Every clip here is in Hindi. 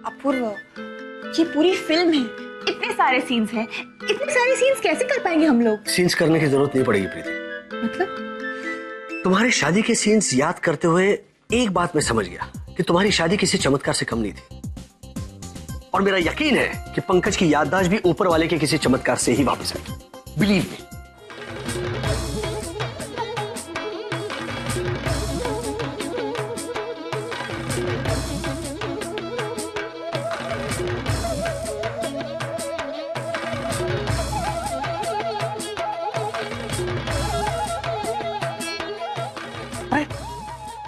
अपूर्व, ये पूरी फिल्म है, इतने सारे सीन्स हैं, इतने सारे सीन्स कैसे कर पाएंगे हम लोग? सीन्स करने की जरूरत नहीं पड़ेगी प्रीति। मतलब? तुम्हारी शादी के सीन्स याद करते हुए एक बात मैं समझ गया कि तुम्हारी शादी किसी चमत्कार से कम नहीं थी, और मेरा यकीन है कि पंकज की याददाश्त भी ऊपर वाले के किसी चमत्कार से ही वापस आएगी। Believe me.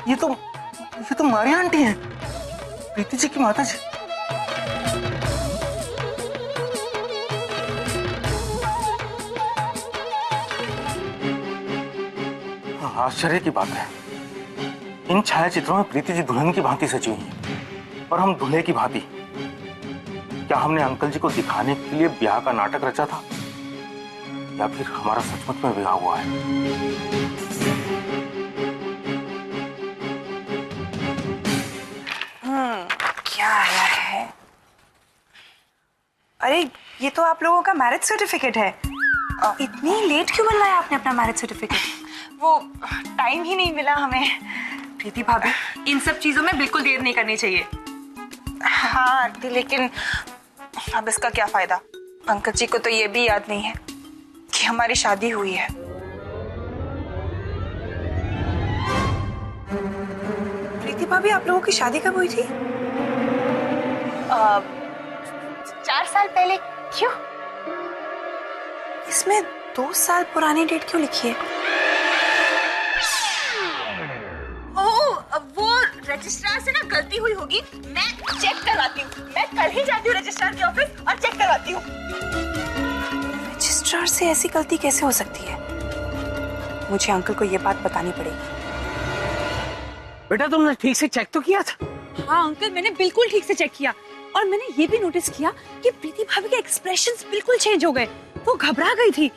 ये तो मारिया आंटी हैं, प्रीति जी की माता जी। आश्चर्य की बात है, इन छायाचित्रों में प्रीति जी दुल्हन की भांति सजी हुई हैं और हम दूल्हे की भांति। क्या हमने अंकल जी को दिखाने के लिए ब्याह का नाटक रचा था, या फिर हमारा सचमुच में ब्याह हुआ है? क्या आया है? अरे ये तो आप लोगों का मैरिज सर्टिफिकेट है। इतनी लेट क्यों बनवाया आपने अपना मैरिज सर्टिफिकेट? वो टाइम ही नहीं मिला हमें। प्रीति भाभी, इन सब चीजों में बिल्कुल देर नहीं करनी चाहिए। हाँ आंटी, लेकिन अब इसका क्या फायदा? पंकज जी को तो ये भी याद नहीं है कि हमारी शादी हुई है। प्रीति भाभी, आप लोगों की शादी कब हुई थी? 4 साल पहले। क्यों? इसमें 2 साल पुरानी डेट क्यों लिखी है? ओह, वो रजिस्ट्रार से ना गलती हुई होगी। मैं चेक करवाती हूँ। मैं कल ही जाती हूँ रजिस्ट्रार के ऑफिस और चेक करवाती हूँ। रजिस्ट्रार से ऐसी गलती कैसे हो सकती है? मुझे अंकल को ये बात बतानी पड़ेगी। बेटा, तुमने ठीक से चेक तो किया था? हाँ अंकल, मैंने बिल्कुल ठीक से चेक किया, और मैंने ये भी नोटिस किया कि प्रीति भाभी के एक्सप्रेशंस बिल्कुल चेंज हो गए। वो घबरा गई थी।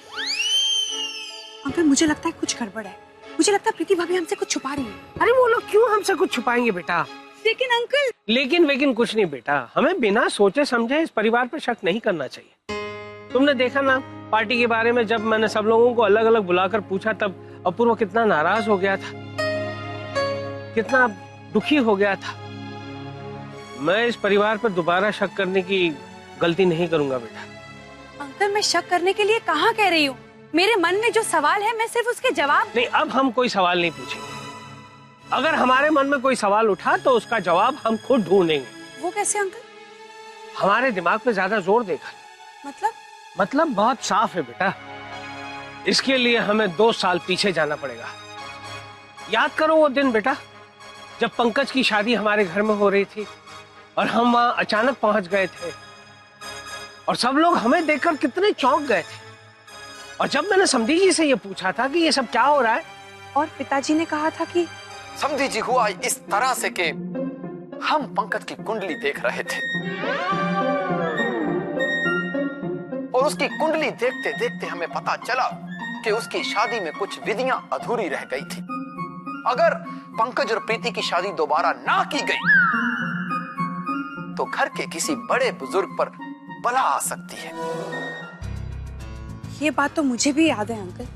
अंकल, मुझे लगता है कुछ गड़बड़ है। मुझे लगता है प्रीति भाभी हमसे कुछ छुपा रही है। अरे वो लोग क्यों हमसे कुछ छुपाएंगे बेटा? लेकिन अंकल। लेकिन कुछ नहीं बेटा, हमें बिना सोचे समझे इस परिवार पर शक नहीं करना चाहिए। तुमने देखा ना पार्टी के बारे में, जब मैंने सब लोगों को अलग अलग बुलाकर पूछा तब अपूर्व कितना नाराज हो गया था, कितना दुखी हो गया था। मैं इस परिवार पर दोबारा शक करने की गलती नहीं करूंगा बेटा। अंकल, मैं शक करने के लिए कहाँ कह रही हूँ? मेरे मन में जो सवाल है मैं सिर्फ उसके जवाब। नहीं, अब हम कोई सवाल नहीं पूछेंगे। अगर हमारे मन में कोई सवाल उठा तो उसका जवाब हम खुद ढूंढेंगे। वो कैसे अंकल? हमारे दिमाग पे ज्यादा जोर देकर। मतलब बहुत साफ है बेटा। इसके लिए हमें 2 साल पीछे जाना पड़ेगा। याद करो वो दिन बेटा, जब पंकज की शादी हमारे घर में हो रही थी और हम वहां अचानक पहुंच गए थे, और सब लोग हमें देखकर कितने चौंक गए थे। और जब मैंने समधी जी से ये पूछा था कि ये सब क्या हो रहा है, और पिताजी ने कहा था कि समधी जी हुआ इस तरह से कि हम पंकज की कुंडली देख रहे थे, और उसकी कुंडली देखते देखते हमें पता चला कि उसकी शादी में कुछ विधियां अधूरी रह गई थी। अगर पंकज और प्रीति की शादी दोबारा ना की गई तो घर के किसी बड़े बुजुर्ग पर बला आ सकती है। ये बात तो मुझे भी याद है अंकल,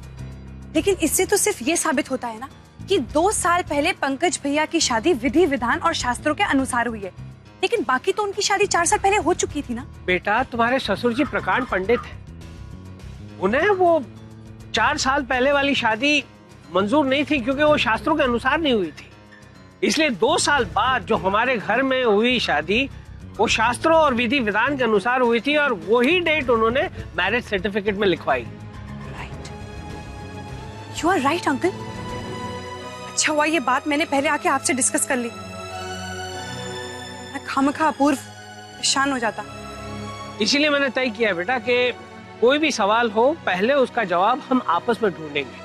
लेकिन इससे तो सिर्फ ये साबित होता है ना कि 2 साल पहले पंकज भैया की शादी विधि विधान और शास्त्रों के अनुसार हुई है, लेकिन बाकी तो उनकी शादी 4 साल पहले हो चुकी थी ना। बेटा, तुम्हारे ससुर जी प्रकांड पंडित हैं, उन्हें वो 4 साल पहले वाली शादी मंजूर नहीं थी, क्योंकि वो शास्त्रों के अनुसार नहीं हुई थी। इसलिए 2 साल बाद जो हमारे घर में हुई शादी वो शास्त्रों और विधि विधान के अनुसार हुई थी, और वही डेट उन्होंने मैरिज सर्टिफिकेट में लिखवाई। Right, you are right uncle. अच्छा हुआ ये बात मैंने पहले आके आपसे डिस्कस कर ली, मैं खामखा अपूर्व परेशान हो जाता। इसीलिए मैंने तय किया बेटा कि कोई भी सवाल हो पहले उसका जवाब हम आपस में ढूंढेंगे,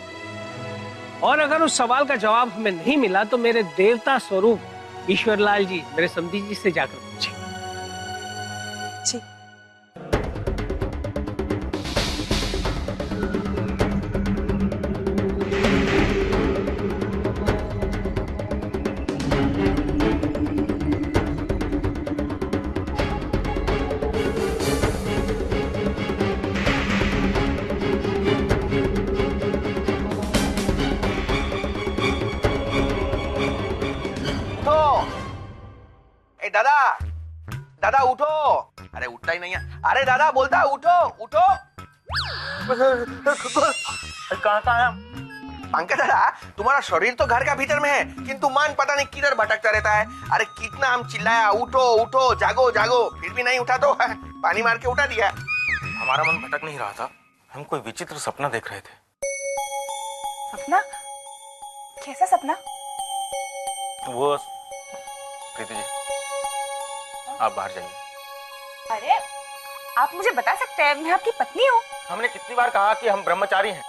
और अगर उस सवाल का जवाब हमें नहीं मिला तो मेरे देवता स्वरूप ईश्वरलाल जी, मेरे समधी जी से जाकर पूछेंगे। जी। दादा उठो। अरे उठता ही नहीं है। अरे दादा बोलता उठो उठो। कहाँ है पंकज दादा? तुम्हारा शरीर तो घर का भीतर में है, किंतु मन पता नहीं किधर भटकता रहता है। अरे कितना हम चिल्लाया उठो उठो जागो जागो, फिर भी नहीं उठा तो पानी मार के उठा दिया। हमारा मन भटक नहीं रहा था, हम कोई विचित्र सपना देख रहे थे। सपना? कैसा सपना? वो प्रीति जी, आप बाहर जाइए। अरे आप मुझे बता सकते हैं, मैं आपकी पत्नी हूँ। हमने कितनी बार कहा कि हम ब्रह्मचारी हैं,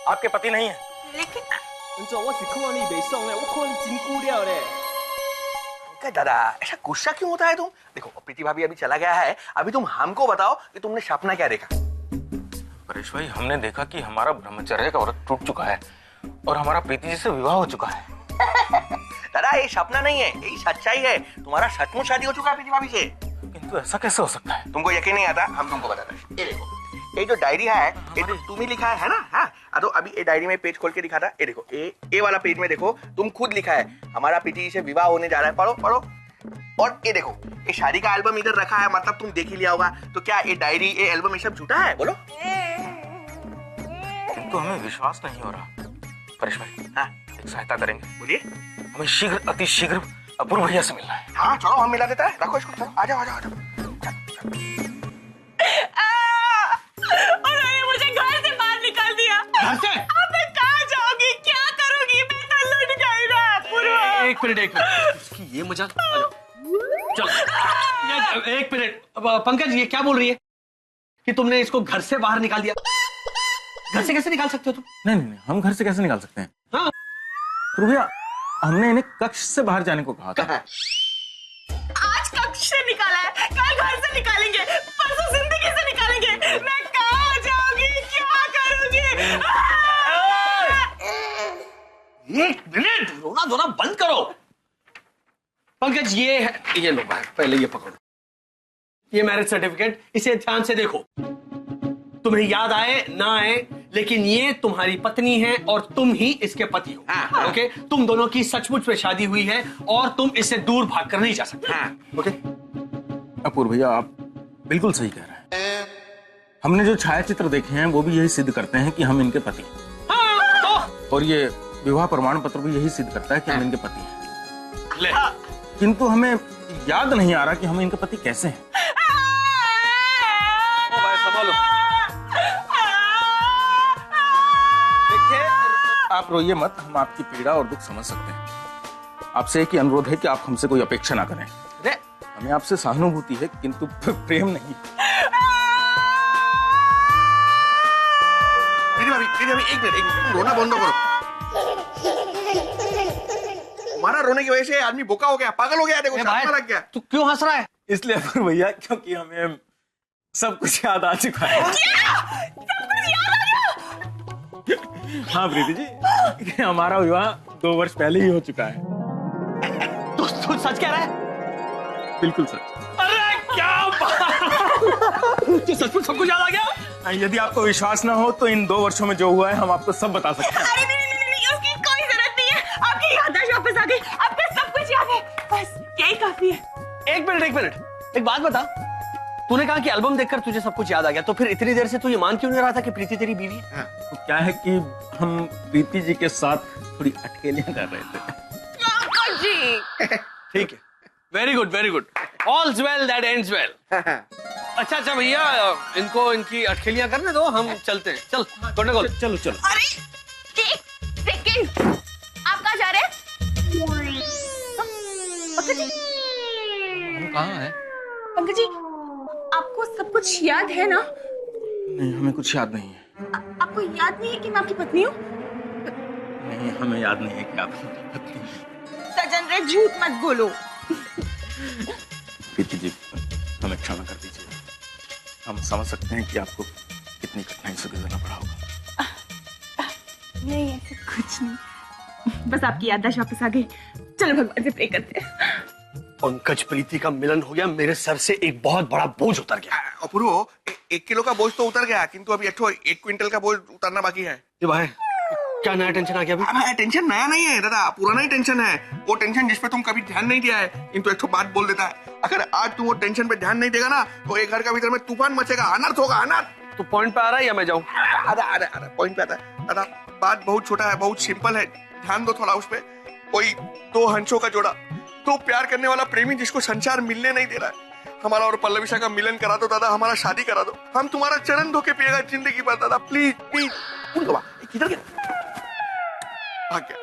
आपके पति नहीं हैं। लेकिन दादा ऐसा गुस्सा क्यों होता है तुम? देखो प्रीति भाभी अभी चला गया है, अभी तुम हमको बताओ कि तुमने सपना क्या देखा। परेश भाई, हमने देखा कि हमारा ब्रह्मचर्य का व्रत टूट चुका है और हमारा प्रीति जी से विवाह हो चुका है। दादा ये सपना नहीं है, यही सच्चाई है। तुम्हारा सचमुच शादी हो चुका है प्रीति भाभी से। किंतु ऐसा कैसे हो सकता है? तुमको यकीन नहीं आता, हम तुमको बताते हैं। ये देखो, ये जो डायरी है ये तो तुम ही लिखा है ना? हाँ तो अभी ये डायरी में पेज खोल के दिखा था। ये देखो, ये वाला पेज में देखो, तुम खुद लिखा है हमारा प्रीति जी से विवाह होने जा रहा है। पढ़ो पढ़ो। और ये देखो, ये शादी का एल्बम इधर रखा है, मतलब तुम देख ही लिया होगा। तो क्या ये डायरी ये एल्बम ये सब झूठा है? बोलो। किंतु हमें विश्वास नहीं हो रहा। परेश भाई, हाँ एक सहायता करेंगे? बोलिए। हमें शीघ्र अति शीघ्र अपूर्व भैया से मिलना है। हाँ चलो हम मिला देता है, रखो इसको। चलो आ जाओ आ जाओ आ जाओ। उन्होंने मुझे घर से बाहर निकाल दिया। घर से? अब मैं कहाँ जाऊंगी, क्या करूंगी? मैं तो लुट गई ना अपूर्वा। एक मिनट उसकी ये मजाक। चल एक मिनट। पंकज ये क्या बोल रही है कि तुमने इसको घर से बाहर निकाल दिया? घर से कैसे निकाल सकते हो तुम? नहीं, हम घर से कैसे निकाल सकते हैं? हाँ भैया, हमने इन्हें कक्ष से बाहर जाने को कहा था। आज कक्ष से निकाला है, कल घर से निकालेंगे, परसों जिंदगी से निकालेंगे। मैं कहाँ जाऊंगी, क्या करूंगी? एक मिनट, रोना धोना बंद करो। पंकज ये है, ये लो भाई, पहले ये पकड़ो, ये मैरिज सर्टिफिकेट। इसे ध्यान से देखो, तुम्हें याद आए ना आए, लेकिन ये तुम्हारी पत्नी है और तुम ही इसके पति हो। हाँ। ओके, तुम दोनों की सचमुच में शादी हुई है और तुम इससे दूर भागकर नहीं जा सकते। हाँ। ओके। अपूर्व भैया, आप बिल्कुल सही कह रहे हैं। हमने जो छायाचित्र देखे हैं वो भी यही सिद्ध करते हैं कि हम इनके पति हैं। हाँ, तो और ये विवाह प्रमाण पत्र भी यही सिद्ध करता है कि हम इनके पति हैं। ले। किंतु हमें याद नहीं आ रहा कि हम इनके पति कैसे हैं। ओ भाई संभालो। देखिए, आप रोइए मत, हम आपकी पीड़ा और दुख समझ सकते हैं। आपसे एक ही अनुरोध है कि आप हमसे कोई अपेक्षा ना करें। अरे हमें आपसे सहानुभूति है, किंतु प्रेम नहीं। एक मिनट, रोना बंद करो। तुम्हारा रोने की वजह से आदमी बोका हो गया, पागल हो गया। देखो भाई, लग गया। तू क्यों हंस रहा है? इसलिए अपूर्व भैया, क्योंकि हमें सब कुछ याद आ चुका है। हाँ प्रीति जी, हमारा विवाह 2 वर्ष पहले ही हो चुका है। तू सच कह रहा है? बिल्कुल सच। अरे क्या बात! सचमुच सब कुछ याद आ गया? यदि आपको विश्वास ना हो तो इन 2 वर्षों में जो हुआ है हम आपको सब बता सकते हैं। अरे नहीं, उसकी कोई जरूरत नहीं है। आपकी याददाश्त वापस आ गई, आपको सब कुछ याद है, बस यही काफी है। एक मिनट, एक बात बता। तूने कहा कि एल्बम देखकर तुझे सब कुछ याद आ गया, तो फिर इतनी देर से तू ये मान क्यों नहीं रहा था कि प्रीति तेरी बीवी है? तो क्या है कि हम प्रीति जी के साथ थोड़ी अटकेलियां कर रहे थे। पंकज जी। ठीक है, very good. All's well that ends well. अच्छा भैया, इनको इनकी अटखेलियां करने दो, हम चलते हैं। चल गोंडगोल, चलो। अरे देख, आप कहाँ जा रहे हैं? पंकज जी, हम कहाँ हैं? पंकज जी, आपको सब कुछ याद है ना? नहीं, हमें कुछ याद नहीं है। आपको याद नहीं है कि मैं आपकी पत्नी हूँ? नहीं, हमें याद नहीं है कि आप हमारी पत्नी हैं। सजन रे, झूठ मत बोलो। प्रीति जी, हमें क्षमा कर दीजिए। हम समझ सकते हैं कि आपको कितनी कठिनाई से गुजरना पड़ा होगा। नहीं, ऐसा कुछ नहीं, बस आपकी याददाश्त वापस आ गई। चलो भगवान से प्रे करते हैं। पंकज प्रीति का मिलन हो गया, मेरे सर से एक बहुत बड़ा बोझ उतर गया। अपूर्व, 1 किलो का बोझ तो उतर गया, किंतु अभी 1 क्विंटल का बोझ उतरना बाकी है। ये भाई क्या नया टेंशन आ गया अभी? अबे टेंशन नया नहीं है दादा, पुराना ही टेंशन है। वो टेंशन जिस पे तुम कभी ध्यान नहीं दिया है, किंतु एक तो बात बोल देता है, अगर आज तुम वो टेंशन पे ध्यान नहीं देगा ना तो एक घर का भीतर में तूफान मचेगा, अनर्थ होगा, अनर्थ। तो पॉइंट पे आ रहा है या मैं जाऊं? आधा पॉइंट पे आता है दादा। बात बहुत छोटा है, बहुत सिंपल है, ध्यान दो थोड़ा उस पे। कोई दो हंसों का जोड़ा, दो प्यार करने वाला प्रेमी जिसको संसार मिलने नहीं दे रहा है, हमारा और पल्लविशा का मिलन करा दो दादा, हमारा शादी करा दो। हम तुम्हारा चरण धो के पिएगा जिंदगी भर दादा, प्लीज प्लीज। किधर गया? भाग गया।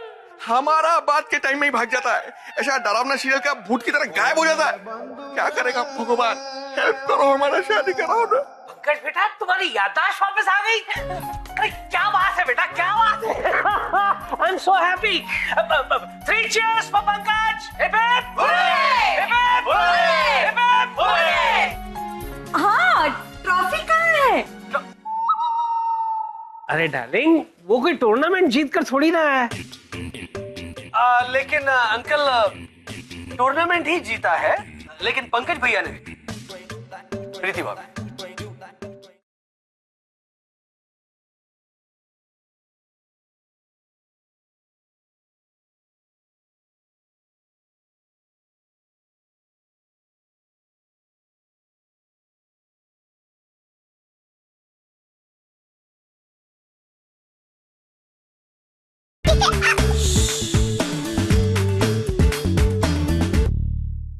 हमारा बात के टाइम में ही भाग जाता है, ऐसा डरावना सीरियल का भूत की तरह गायब हो जाता है। क्या करेगा भगवान, हेल्प करो, हमारा शादी कराओ ना। पंकज बेटा, तुम्हारी याददाश्त वापस आ गई। अरे क्या बात है बेटा, क्या बात है। I am so happy. 3 cheers for Pankaj. Hip hip hip hip hip hip. हाँ, ट्रॉफी कहाँ है? अरे डार्लिंग, वो कोई टूर्नामेंट जीत कर थोड़ी ना है। लेकिन अंकल, टूर्नामेंट ही जीता है, लेकिन पंकज भैया ने, प्रीति भाभी।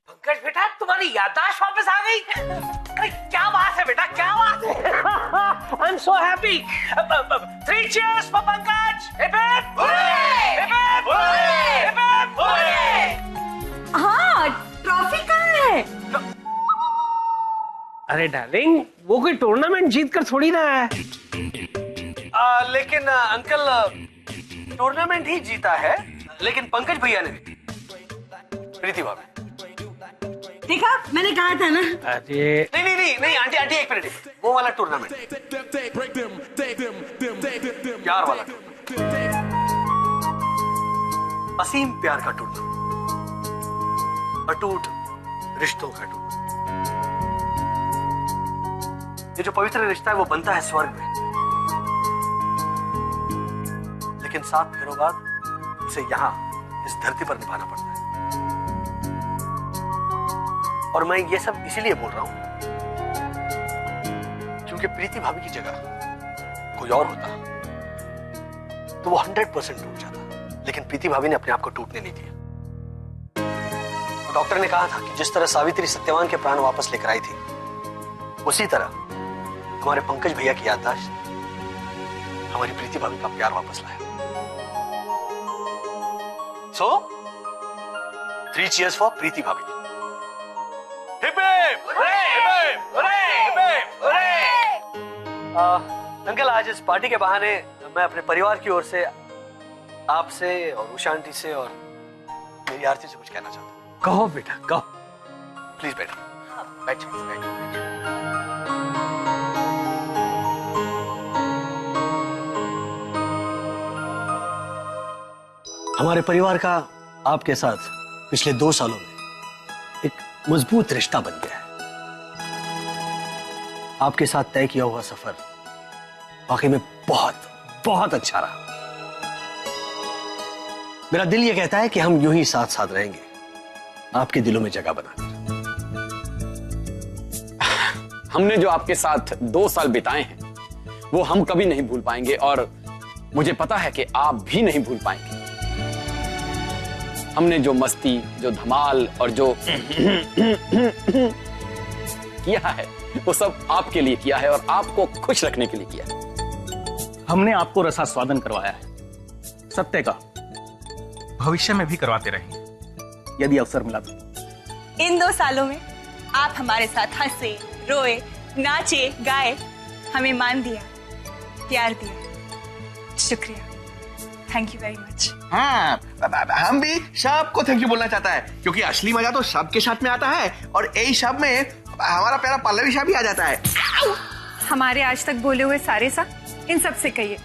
पंकज बेटा, तुम्हारी याददाश्त वापस आ गई। अरे क्या बात है बेटा, क्या बात है। I am so happy. 3 cheers for Pankaj. Hip hip hip hip hip hip. हाँ, ट्रॉफी कहाँ है? अरे डार्लिंग, वो कोई टूर्नामेंट जीत कर थोड़ी ना है। लेकिन अंकल, टूर्नामेंट ही जीता है, लेकिन पंकज भैया ने, प्रीति भाभी। देखा, मैंने कहा था ना। अरे नहीं आंटी एक मिनट, वो वाला टूर्नामेंट, प्यार वाला, असीम प्यार का टूर्नामेंट, अटूट रिश्तों का टूर्नामेंट। ये जो पवित्र रिश्ता है वो बनता है स्वर्ग में, लेकिन 7 फेरों बाद उसे यहां इस धरती पर निभाना पड़ता है। और मैं ये सब इसीलिए बोल रहा हूं क्योंकि प्रीति भाभी की जगह कोई और होता तो वो 100% टूट जाता, लेकिन प्रीति भाभी ने अपने आप को टूटने नहीं दिया। डॉक्टर ने कहा था कि जिस तरह सावित्री सत्यवान के प्राण वापस लेकर आई थी, उसी तरह हमारे पंकज भैया की याददाश्त हमारी प्रीति भाभी का प्यार वापस लाया। So, 3 cheers for प्रीति भाभी। Hip hip hurray, hip hip hurray. Uncle, आज इस पार्टी के बहाने मैं अपने परिवार की ओर से आपसे और उषा आंटी से और मेरी आरती से कुछ कहना चाहता हूँ। कहो बेटा, कहो। प्लीज बैठिए, बैठिए। हमारे परिवार का आपके साथ पिछले 2 सालों में एक मजबूत रिश्ता बन गया है। आपके साथ तय किया हुआ सफर वाकई में बहुत अच्छा रहा। मेरा दिल यह कहता है कि हम यूं ही साथ साथ रहेंगे, आपके दिलों में जगह बनाकर। हमने जो आपके साथ 2 साल बिताए हैं वो हम कभी नहीं भूल पाएंगे, और मुझे पता है कि आप भी नहीं भूल पाएंगे। हमने जो मस्ती, जो धमाल और जो किया है वो सब आपके लिए किया है और आपको खुश रखने के लिए किया है। हमने आपको रसास्वादन करवाया है, सत्य का, भविष्य में भी करवाते रहेंगे यदि अवसर मिला तो। इन 2 सालों में आप हमारे साथ हंसे, रोए, नाचे, गाए, हमें मान दिया, प्यार दिया। शुक्रिया, थैंक यू वेरी मच। हाँ, हम भी सबको थैंक यू बोलना चाहता है, क्योंकि असली मजा तो सबके साथ में आता है, और यही सब में हमारा प्यारा पल्लविशा भी आ जाता है। हमारे आज तक बोले हुए सारे सा इन सब से कहिए,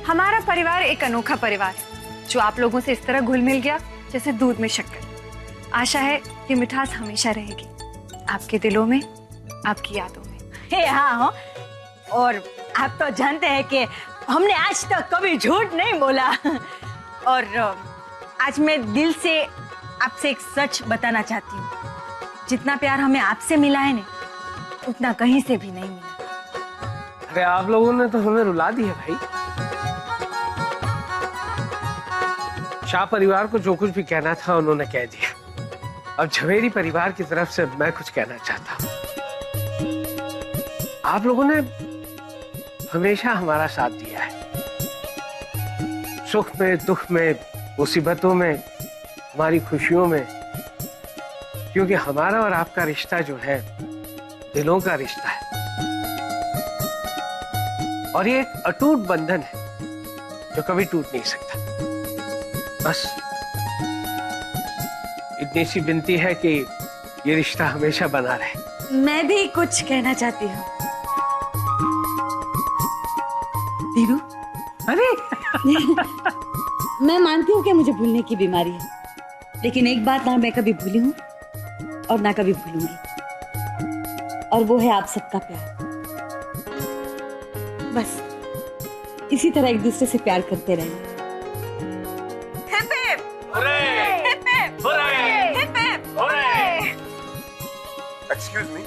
हमारा परिवार एक अनोखा परिवार है जो आप लोगों से इस तरह घुल मिल गया जैसे दूध में शक्कर। आशा है कि मिठास हमेशा रहेगी आपके दिलों में, आपकी यादों में। हाँ, और आप तो जानते हैं कि हमने आज तक कभी झूठ नहीं बोला। और आज मैं दिल से आपसे एक सच बताना चाहती हूँ, जितना प्यार हमें आपसे मिला है ना, उतना कहीं से भी नहीं मिला। अरे आप लोगों ने तो हमें रुला दिया भाई। शाह परिवार को जो कुछ भी कहना था उन्होंने कह दिया। अब झवेरी परिवार की तरफ से मैं कुछ कहना चाहता हूँ। आप लोगों ने हमेशा हमारा साथ दिया है, सुख में, दुख में, मुसीबतों में, हमारी खुशियों में, क्योंकि हमारा और आपका रिश्ता जो है दिलों का रिश्ता है और ये एक अटूट बंधन है जो कभी टूट नहीं सकता। बस इतनी सी विनती है कि ये रिश्ता हमेशा बना रहे। मैं भी कुछ कहना चाहती हूँ। धीरू, अरे मैं मानती हूँ कि मुझे भूलने की बीमारी है, लेकिन एक बात ना मैं कभी भूली हूँ और ना कभी भूलूंगी, और वो है आप सबका प्यार। बस इसी तरह एक दूसरे से प्यार करते रहें। Excuse me.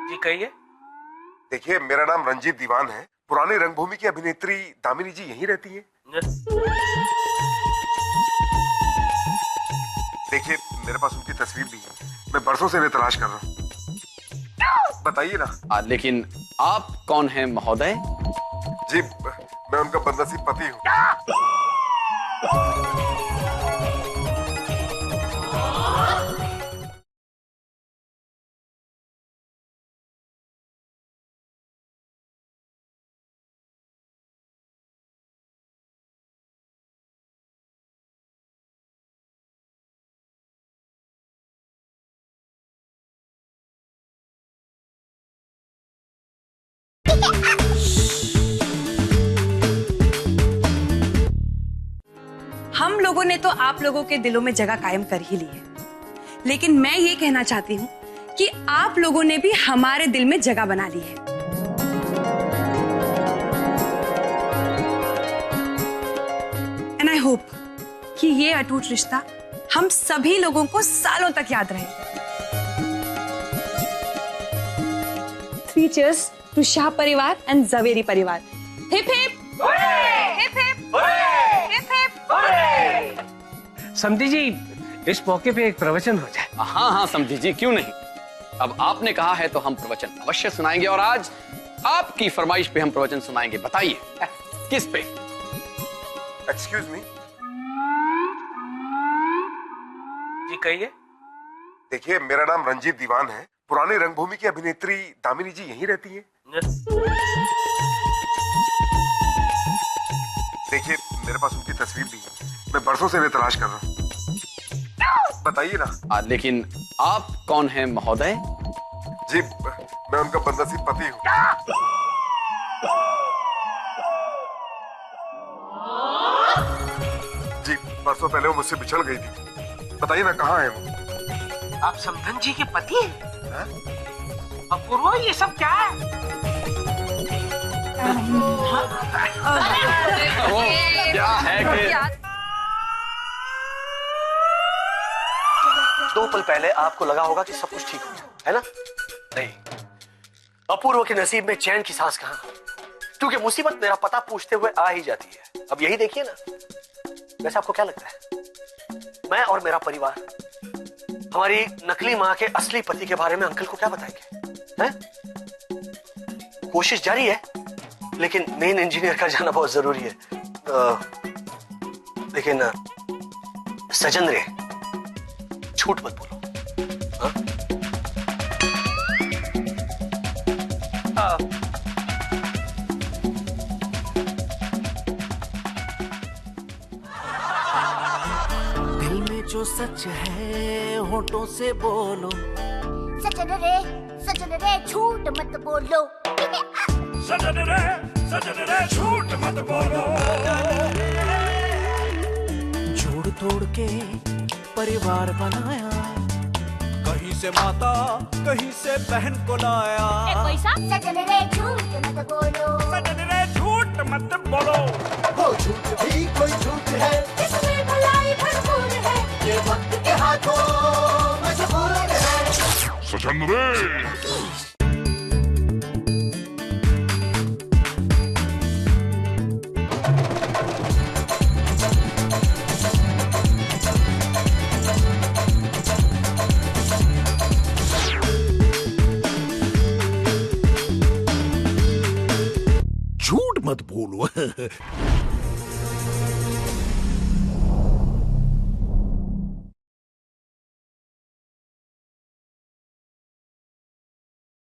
जी कहिए। देखिए, मेरा नाम रंजीत दीवान है। पुरानी रंगभूमि की अभिनेत्री दामिनी जी यहीं रहती हैं? देखिए, मेरे पास उनकी तस्वीर भी है, मैं बरसों से इन्हें तलाश कर रहा हूँ। बताइए ना। लेकिन आप कौन हैं महोदय? जी, मैं उनका बदनसीब पति हूँ। हम लोगों ने तो आप लोगों के दिलों में जगह कायम कर ही ली है, लेकिन मैं ये कहना चाहती हूँ कि आप लोगों ने भी हमारे दिल में जगह बना ली है। एंड आई होप कि ये अटूट रिश्ता हम सभी लोगों को सालों तक याद रहे। 3 cheers टू शाह परिवार एंड जवेरी परिवार। Hip hip hip hip hip hip. समधी जी, इस मौके पे एक प्रवचन हो जाए। हाँ हाँ समधी जी, क्यों नहीं। अब आपने कहा है तो हम प्रवचन अवश्य सुनाएंगे, और आज आपकी फरमाइश पे हम प्रवचन सुनाएंगे। बताइए किस पे? Excuse me. जी कहिए। देखिए, मेरा नाम रंजीत दीवान है। पुरानी रंगभूमि की अभिनेत्री दामिनी जी यहीं रहती हैं? देखिए, मेरे पास उनकी तस्वीर भी है, मैं बरसों से इन्हें तलाश कर रहा हूँ। बताइए ना। लेकिन आप कौन हैं महोदय? जी, मैं उनका बदनसीब पति हूँ। जी, बरसों पहले वो मुझसे बिछड़ गई थी। बताइए ना, कहाँ है वो? आप समधन जी के पति हैं? अपूर्वा, ये सब क्या है? क्या है कि 2 पल पहले आपको लगा होगा कि सब कुछ ठीक हो गया, है ना? नहीं, अपूर्व के नसीब में चैन की सांस कहाँ, क्योंकि मुसीबत मेरा पता पूछते हुए आ ही जाती है। अब यही देखिए ना। वैसे आपको क्या लगता है, मैं और मेरा परिवार हमारी नकली माँ के असली पति के बारे में अंकल को क्या बताएंगे? हैं? कोशिश जारी है, लेकिन मेन इंजीनियर का जाना बहुत जरूरी है। लेकिन सजन रे, झूठ मत बोलो। हाँ? दिल में जो सच है होठों से बोलो। सजन रे झूठ मत बोलो। सजन रे झूठ मत बोलो। जोड़ तोड़ के परिवार बनाया, कहीं कहीं से माता कहीं से बहन को लाया। पैसा सजन रे झूठ मत बोलो, सजन रे झूठ मत बोलो, वो झूठ भी कोई झूठ है इसमें भलाई भरपूर है, ये वक्त के हाथों मजबूर है। सजन रे झूठ मत बोलो।